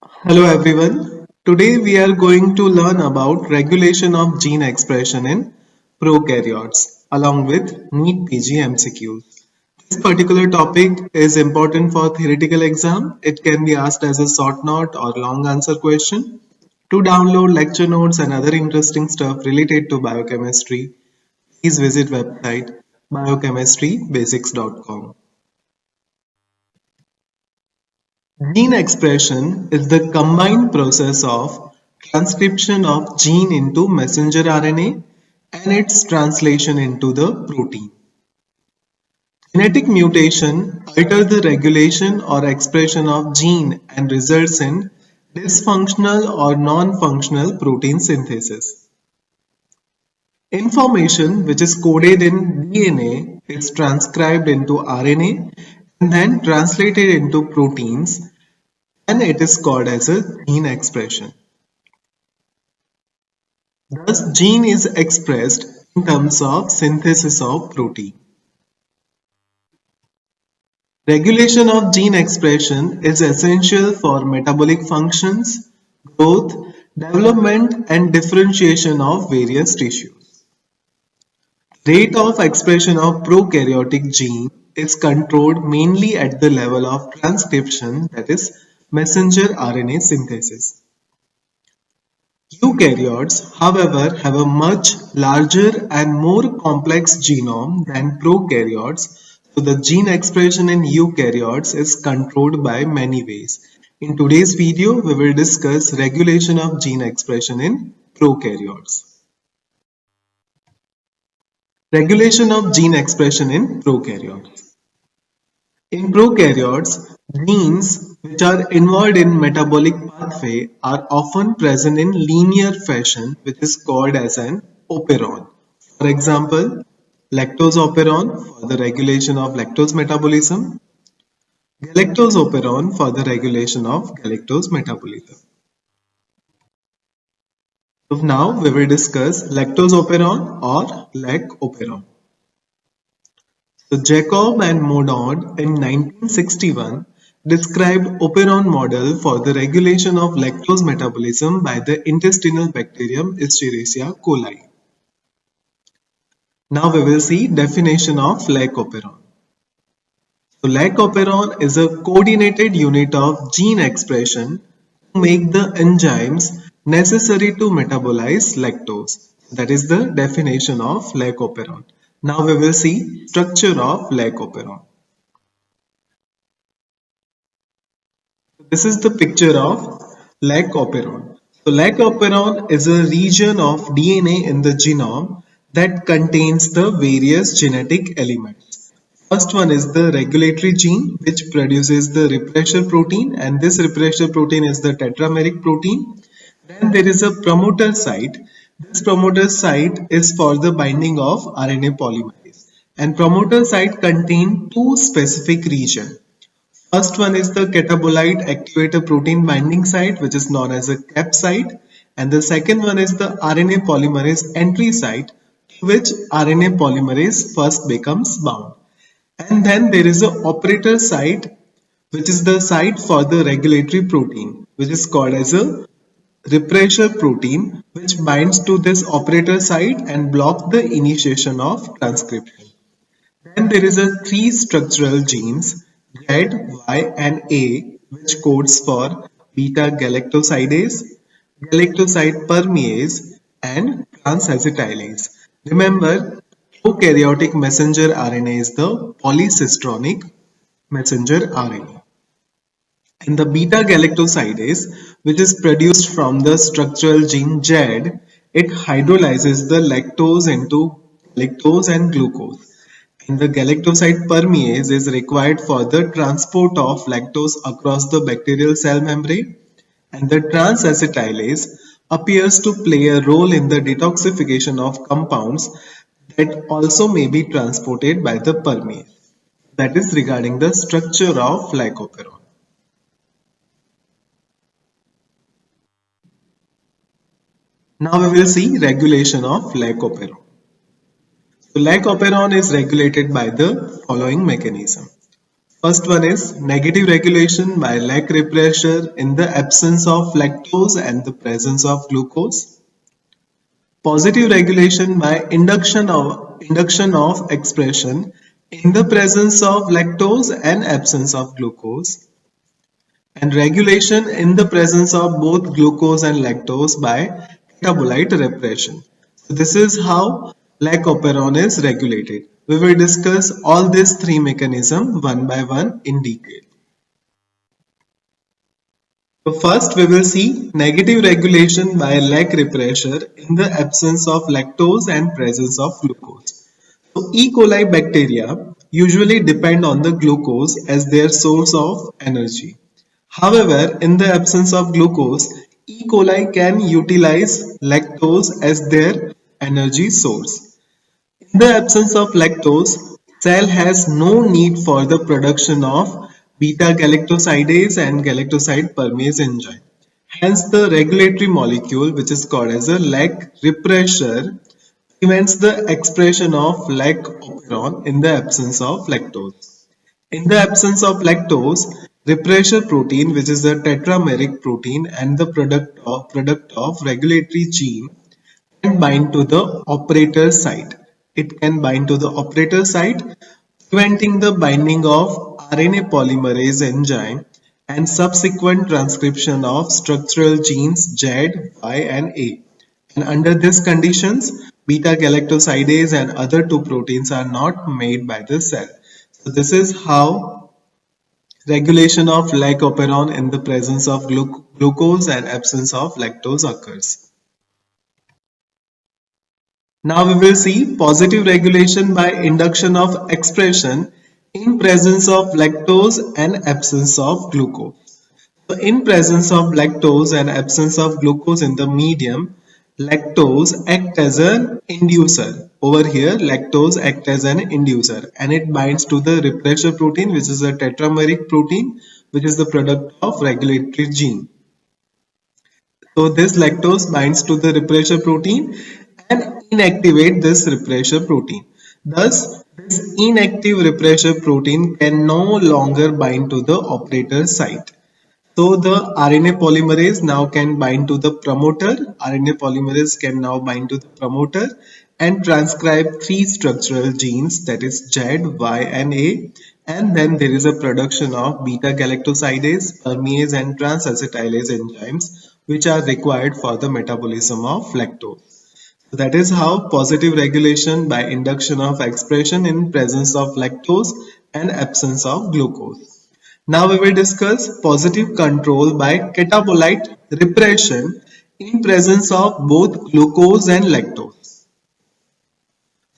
Hello everyone. Today we are going to learn about regulation of gene expression in prokaryotes along with NEET PG MCQs. This particular topic is important for theoretical exam. It can be asked as a short note or long answer question. To download lecture notes and other interesting stuff related to biochemistry, please visit website biochemistrybasics.com. Gene expression is the combined process of transcription of gene into messenger RNA and its translation into the protein. Genetic mutation alters the regulation or expression of gene and results in dysfunctional or non-functional protein synthesis. Information which is coded in DNA is transcribed into RNA and then translated into proteins, and it is called as a gene expression. Thus, gene is expressed in terms of synthesis of protein. Regulation of gene expression is essential for metabolic functions, growth, development, and differentiation of various tissues. Rate of expression of prokaryotic gene is controlled mainly at the level of transcription, that is, messenger RNA synthesis. Eukaryotes, however, have a much larger and more complex genome than prokaryotes, so the gene expression in eukaryotes is controlled by many ways. In today's video, we will discuss regulation of gene expression in prokaryotes. Regulation of gene expression in prokaryotes. In prokaryotes, genes which are involved in metabolic pathway are often present in linear fashion, which is called as an operon. For example, lactose operon for the regulation of lactose metabolism, galactose operon for the regulation of galactose metabolism. So now we will discuss lactose operon or lac operon. So Jacob and Monod in 1961 described operon model for the regulation of lactose metabolism by the intestinal bacterium Escherichia coli. Now we will see definition of lac operon. So lac operon is a coordinated unit of gene expression to make the enzymes necessary to metabolize lactose. That is the definition of lac operon. Now we will see structure of lac operon. This is the picture of lac operon. So lac operon is a region of DNA in the genome that contains the various genetic elements. First one is the regulatory gene, which produces the repressor protein, and this repressor protein is the tetrameric protein. Then there is a promoter site. This promoter site is for the binding of RNA polymerase, and promoter site contain two specific regions. First one is the catabolite activator protein binding site, which is known as a CAP site, and the second one is the RNA polymerase entry site, to which RNA polymerase first becomes bound. And then there is a operator site, which is the site for the regulatory protein, which is called as a repressor protein, which binds to this operator site and block the initiation of transcription. Then there is a three structural genes, Z, Y, and A, which codes for beta galactosidase, galactoside permease, and transacetylase. Remember, prokaryotic messenger RNA is the polycistronic messenger RNA. And the beta galactosidase, which is produced from the structural gene Z, it hydrolyzes the lactose into galactose and glucose. And the galactoside permease is required for the transport of lactose across the bacterial cell membrane. And the transacetylase appears to play a role in the detoxification of compounds that also may be transported by the permease. That is regarding the structure of lac operon. Now we will see regulation of lac operon. So lac operon is regulated by the following mechanism. First one is negative regulation by lac repressor in the absence of lactose and the presence of glucose. Positive regulation by induction of expression in the presence of lactose and absence of glucose. And regulation in the presence of both glucose and lactose by catabolite repression. So this is how lac operon is regulated. We will discuss all these three mechanisms one by one in detail. So first we will see negative regulation by lac repressor in the absence of lactose and presence of glucose. So E. coli bacteria usually depend on the glucose as their source of energy. However, in the absence of glucose, E. coli can utilize lactose as their energy source. In the absence of lactose, cell has no need for the production of beta-galactosidase and galactoside permease enzyme. Hence, the regulatory molecule, which is called as a lac repressor, prevents the expression of lac operon in the absence of lactose. In the absence of lactose, repressor protein, which is the tetrameric protein and the product of regulatory gene, can bind to the operator site. It can bind to the operator site, preventing the binding of RNA polymerase enzyme and subsequent transcription of structural genes Z, Y, and A. And under these conditions, beta-galactosidase and other two proteins are not made by the cell. So this is how regulation of lac operon in the presence of glucose and absence of lactose occurs. Now we will see positive regulation by induction of expression in presence of lactose and absence of glucose. So in presence of lactose and absence of glucose in the medium, lactose act as an inducer. Over here, lactose act as an inducer and it binds to the repressor protein, which is a tetrameric protein, which is the product of regulatory gene. So this lactose binds to the repressor protein and inactivate this repressor protein. Thus, this inactive repressor protein can no longer bind to the operator site. So the RNA polymerase now can bind to the promoter. RNA polymerase can now bind to the promoter and transcribe three structural genes, that is Z, Y, and A. And then there is a production of beta-galactosidase, permease, and transacetylase enzymes, which are required for the metabolism of lactose. So that is how positive regulation by induction of expression in presence of lactose and absence of glucose. Now we will discuss positive control by catabolite repression in presence of both glucose and lactose.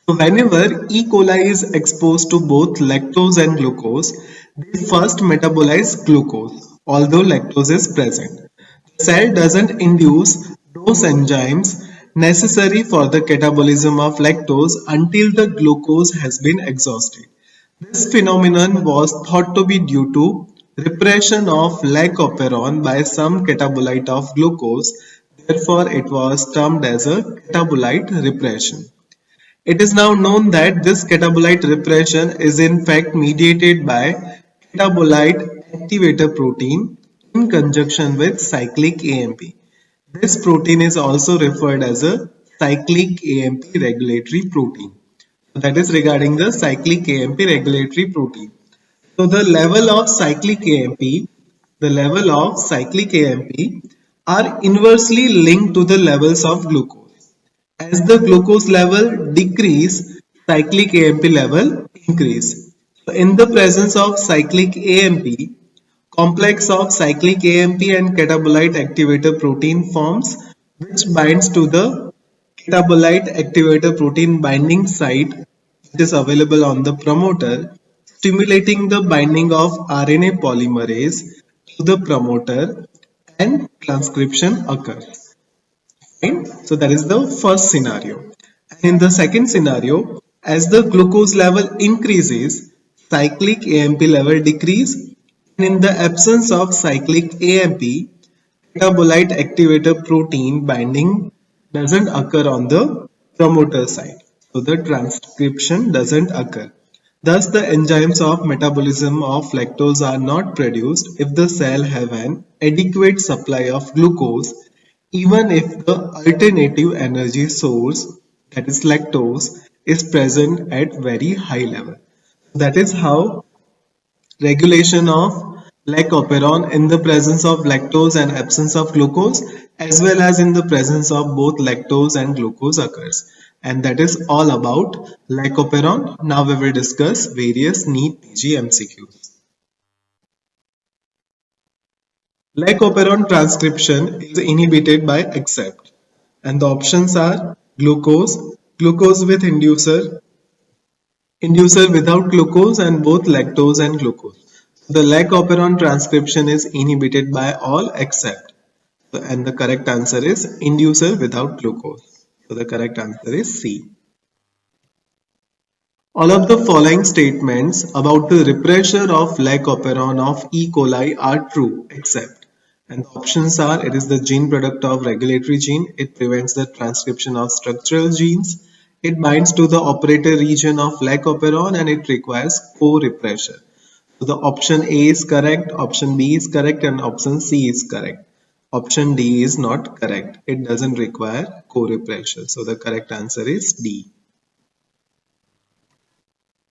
So whenever E. coli is exposed to both lactose and glucose, they first metabolize glucose, although lactose is present. The cell doesn't induce those enzymes necessary for the catabolism of lactose until the glucose has been exhausted. This phenomenon was thought to be due to repression of lac operon by some catabolite of glucose, therefore it was termed as a catabolite repression. It is now known that this catabolite repression is in fact mediated by catabolite activator protein in conjunction with cyclic AMP. This protein is also referred as a cyclic AMP regulatory protein. That is regarding the cyclic AMP regulatory protein. So the level of cyclic AMP are inversely linked to the levels of glucose. As the glucose level decrease, cyclic AMP level increase. So in the presence of cyclic AMP, complex of cyclic AMP and catabolite activator protein forms, which binds to the catabolite activator protein binding site which is available on the promoter, stimulating the binding of RNA polymerase to the promoter and transcription occurs. Fine? So that is the first scenario. And in the second scenario, as the glucose level increases, cyclic AMP level decrease, and in the absence of cyclic AMP, catabolite activator protein binding doesn't occur on the promoter side. So the transcription doesn't occur. Thus, the enzymes of metabolism of lactose are not produced if the cell have an adequate supply of glucose, even if the alternative energy source, that is lactose, is present at very high level. That is how regulation of lac-operon in the presence of lactose and absence of glucose, as well as in the presence of both lactose and glucose occurs. And that is all about lac-operon. Now we will discuss various NEET PG MCQs. Lac-operon transcription is inhibited by accept, and the options are glucose, glucose with inducer, inducer without glucose, and both lactose and glucose. The lac-operon transcription is inhibited by all except, and the correct answer is inducer without glucose. So the correct answer is C. All of the following statements about the repressure of lac-operon of E. coli are true except, and the options are it is the gene product of regulatory gene, it prevents the transcription of structural genes, it binds to the operator region of lac-operon, and it requires co-repressure. So the option A is correct, option B is correct, and option C is correct. Option D is not correct. It doesn't require co-repressure. So the correct answer is D.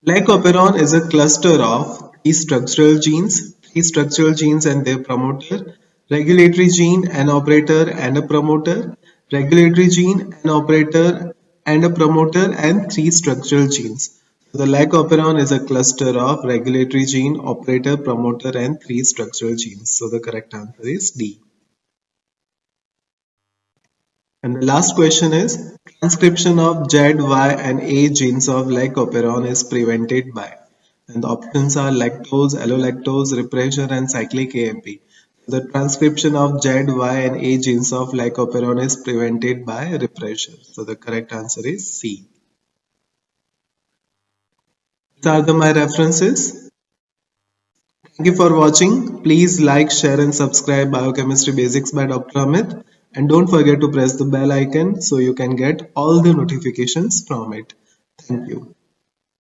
Lac-operon is a cluster of three structural genes and their promoter, regulatory gene, an operator and a promoter, regulatory gene, an operator and a promoter, and three structural genes. So the lac-operon is a cluster of regulatory gene, operator, promoter, and three structural genes. So the correct answer is D. And the last question is, transcription of Z, Y, and A genes of lac-operon is prevented by. And the options are lactose, allolactose, repressor, and cyclic AMP. The transcription of Z, Y, and A genes of lac-operon is prevented by repressor. So the correct answer is C. These are my references. Thank you for watching. Please like, share, and subscribe Biochemistry Basics by Dr. Amit. And don't forget to press the bell icon so you can get all the notifications from it. Thank you.